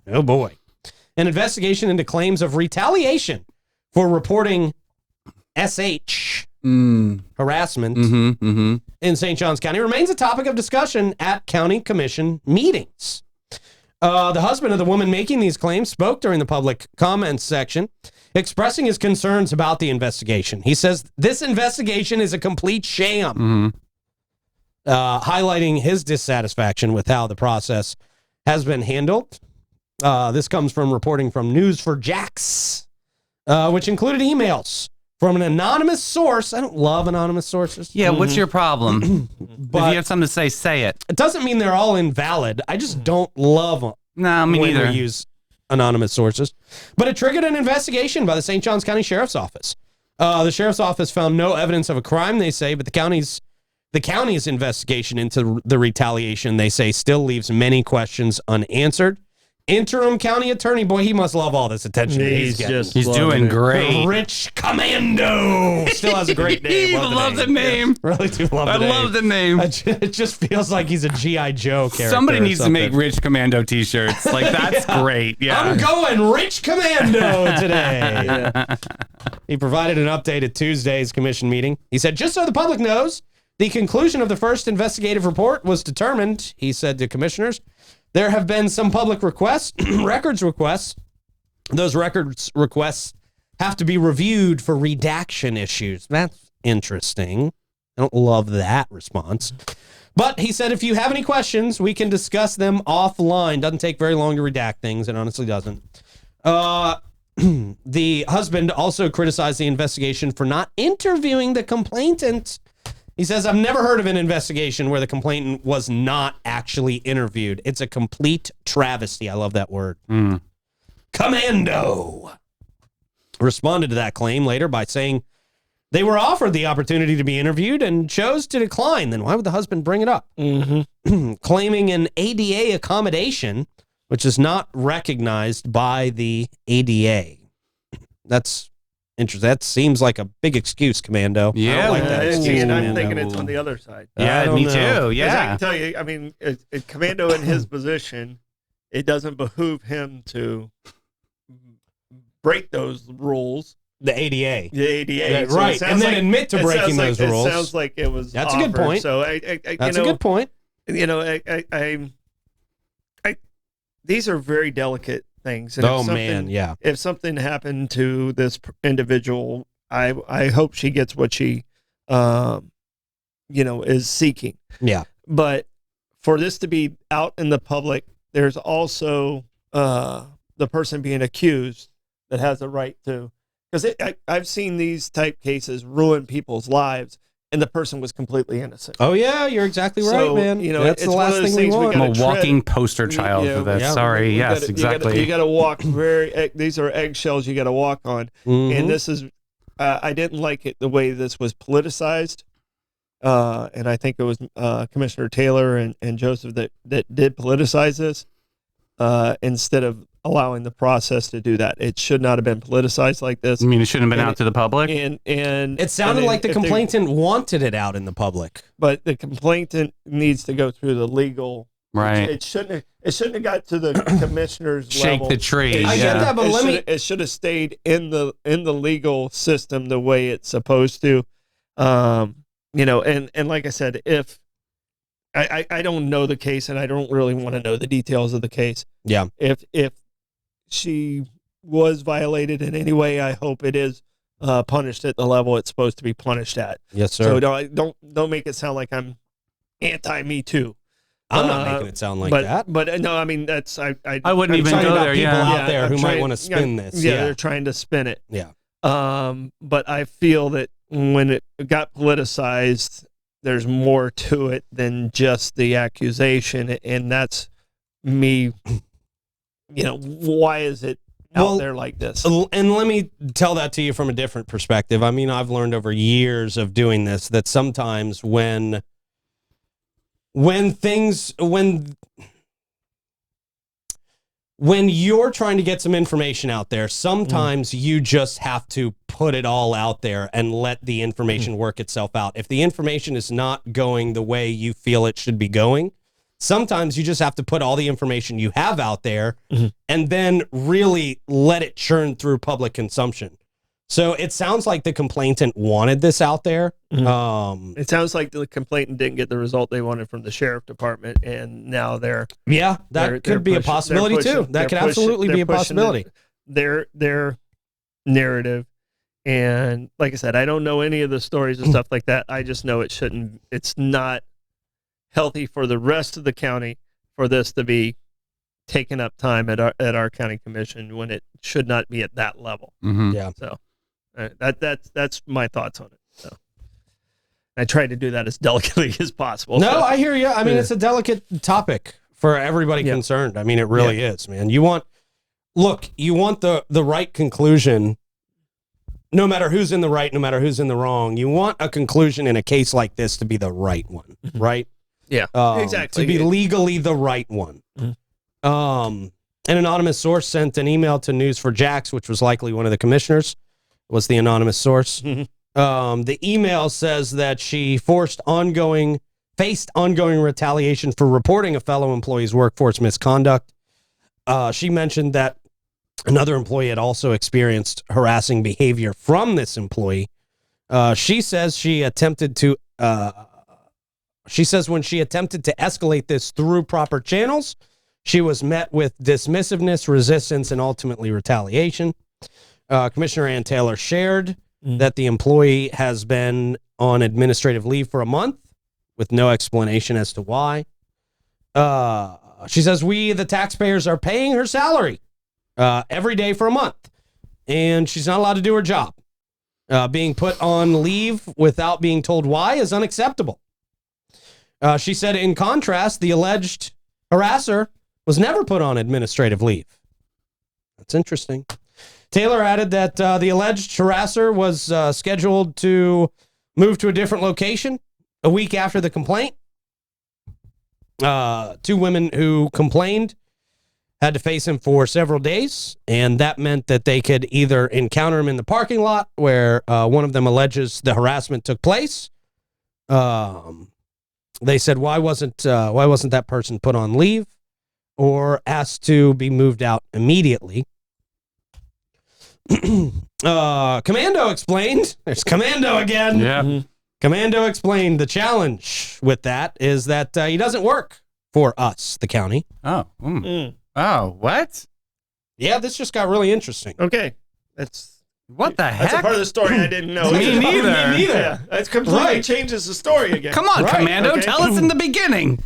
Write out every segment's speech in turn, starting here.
Oh, boy. An investigation into claims of retaliation for reporting SH harassment in St. Johns County remains a topic of discussion at county commission meetings. The husband of the woman making these claims spoke during the public comments section, expressing his concerns about the investigation. He says, this investigation is a complete sham, highlighting his dissatisfaction with how the process has been handled. This comes from reporting from News4Jax, which included emails from an anonymous source. I don't love anonymous sources. Yeah, what's your problem? But if you have something to say it. It doesn't mean they're all invalid. I just don't love them. No, me neither. We use anonymous sources. But it triggered an investigation by the St. Johns County Sheriff's Office. The Sheriff's Office found no evidence of a crime, they say, but the county's investigation into the retaliation, they say, still leaves many questions unanswered. Interim county attorney, boy, he must love all this attention. He's doing great. Rich Commando still has a great name. Love the name. Really do love the name. I love the name. It just feels like he's a G.I. Joe character. Somebody needs to make Rich Commando t-shirts. Like, that's great. Yeah. I'm going Rich Commando today. He provided an update at Tuesday's commission meeting. He said, just so the public knows, the conclusion of the first investigative report was determined, he said to commissioners. There have been some public requests, records requests. Those records requests have to be reviewed for redaction issues. That's interesting. I don't love that response. But he said, if you have any questions, we can discuss them offline. Doesn't take very long to redact things. It honestly doesn't. The husband also criticized the investigation for not interviewing the complainant. He says, I've never heard of an investigation where the complainant was not actually interviewed. It's a complete travesty. I love that word. Commando responded to that claim later by saying they were offered the opportunity to be interviewed and chose to decline. Then why would the husband bring it up? Claiming an ADA accommodation, which is not recognized by the ADA. That's interesting. That seems like a big excuse, Commando. Yeah, I don't like that excuse, and I'm Commando. thinking it's on the other side. Yeah, me too. Yeah. 'Cause I can tell you, I mean, Commando in his position, it doesn't behoove him to break those rules. The ADA. The ADA. Yeah, So right, and then admit to breaking those rules. It sounds like it was That's a good offered. point. So That's a good point. You know, these are very delicate things. And Oh, man, yeah. If something happened to this individual, I hope she gets what she, is seeking. Yeah. But for this to be out in the public, there's also the person being accused that has a right to, because I've seen these type cases ruin people's lives, and the person was completely innocent. Oh, yeah, you're exactly right, So, man. you know, That's it's the one of last those thing we things we want. I'm a gotta walking poster child for this. yeah, Sorry. Yes, exactly. You got to walk these are eggshells you got to walk on. And this is, I didn't like it the way this was politicized. And I think it was Commissioner Taylor and Joseph that did politicize this instead of allowing the process to do that. It should not have been politicized like this. I mean, it shouldn't have been out to the public. And it sounded like the complainant wanted it out in the public. But the complainant needs to go through the legal. Right. It shouldn't have got to the commissioner's Shake level. the tree. I get that, but It should have stayed in the legal system the way it's supposed to. And like I said, if I don't know the case and I don't really want to know the details of the case. Yeah. If she was violated in any way, I hope it is punished at the level it's supposed to be punished at. Yes, sir. So don't make it sound like I'm anti-Me Too. I'm not making it sound like that. But no, I mean that's I wouldn't even go there. People Yeah. out there who might want to spin this. Yeah, they're trying to spin it. Yeah. But I feel that when it got politicized, there's more to it than just the accusation, and that's me. Why is it out there like this? And let me tell that to you from a different perspective. I mean, I've learned over years of doing this that sometimes when you're trying to get some information out there, sometimes you just have to put it all out there and let the information work itself out. If the information is not going the way you feel it should be going, sometimes you just have to put all the information you have out there and then really let it churn through public consumption. So it sounds like the complainant wanted this out there. It sounds like the complainant didn't get the result they wanted from the sheriff department, and now they're could be a possibility too. That could absolutely be a possibility. Their narrative, and like I said, I don't know any of the stories and stuff like that. I just know it's not healthy for the rest of the county for this to be taking up time at our county commission when it should not be at that level. Yeah. So that's my thoughts on it. So I try to do that as delicately as possible. No, so. I hear you. I mean, it's a delicate topic for everybody concerned. I mean, it really is, man. You want the right conclusion, no matter who's in the right, no matter who's in the wrong. You want a conclusion in a case like this to be the right one, right? Yeah, exactly. To be legally the right one. An anonymous source sent an email to News4Jax, which was likely one of the commissioners, was the anonymous source. The email says that she faced ongoing retaliation for reporting a fellow employee's workforce misconduct. She mentioned that another employee had also experienced harassing behavior from this employee. She says when she attempted to escalate this through proper channels, she was met with dismissiveness, resistance, and ultimately retaliation. Commissioner Ann Taylor shared that the employee has been on administrative leave for a month with no explanation as to why. She says, we, the taxpayers, are paying her salary every day for a month, and she's not allowed to do her job. Being put on leave without being told why is unacceptable. She said, in contrast, the alleged harasser was never put on administrative leave. That's interesting. Taylor added that the alleged harasser was scheduled to move to a different location a week after the complaint. Two women who complained had to face him for several days, and that meant that they could either encounter him in the parking lot where one of them alleges the harassment took place. They said, why wasn't that person put on leave or asked to be moved out immediately? Commando explained. There's Commando again. Yeah. Commando explained the challenge with that is that he doesn't work for us, the county. Oh. Oh, what? Yeah, this just got really interesting. Okay. What the heck? That's a part of the story I didn't know. Me neither. Yeah, that completely changes the story again. Come on, Right, Commando, okay. tell us in the beginning.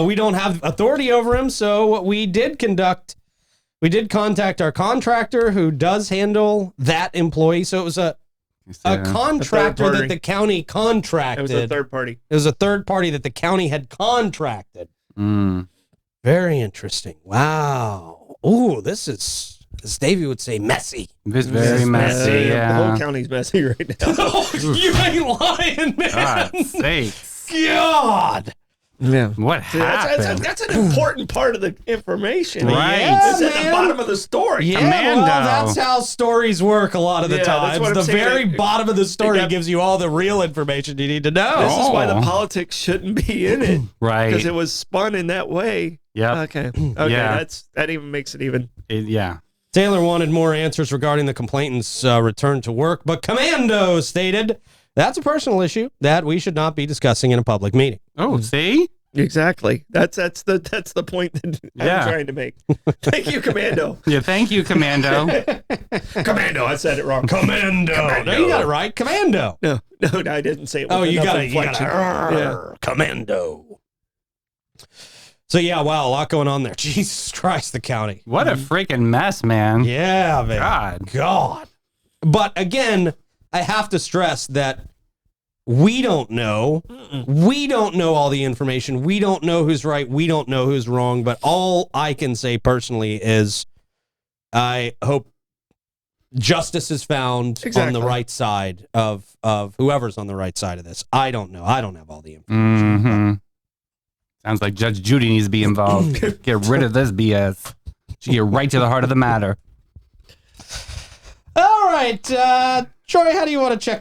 We don't have authority over him, so we did contact our contractor who does handle that employee. So it was a contractor that the county contracted. It was a third party. It was a third party that the county had contracted. Very interesting. Wow. Ooh, this is, as Davey would say, messy. This is very messy. The Yeah. whole county's messy right now. You ain't lying, man. God sakes. God. Yeah. What happened? That's an important part of the information. Right. It's at man. the bottom of the story. Yeah, Commando. well, that's how stories work a lot of the Yeah, that's times. what I'm The saying. very bottom of the story got- gives you all the real information you need to know. This is why the Oh. politics shouldn't be in it. Right. Because it was spun in that way. Yep. Okay. Yeah. That even makes it even. Yeah. Taylor wanted more answers regarding the complainant's return to work, but Commando stated that's a personal issue that we should not be discussing in a public meeting. Oh, see? Exactly. That's the point that Yeah. I'm trying to make. Thank you, Commando. Yeah, thank you, Commando. Commando. I said it wrong. Commando. No, you got it right. Commando. No, I didn't say it. With Oh, you enough got it. inflection. Yeah. Commando. So, yeah, wow, a lot going on there. Jesus Christ, the county. What a freaking mess, man. Yeah, man. God. But again, I have to stress that we don't know. We don't know all the information. We don't know who's right. We don't know who's wrong. But all I can say personally is I hope justice is found on the right side of whoever's on the right side of this. I don't know. I don't have all the information. Mm-hmm. Sounds like Judge Judy needs to be involved. Get rid of this BS. She get right to the heart of the matter. All right. Troy, how do you want to check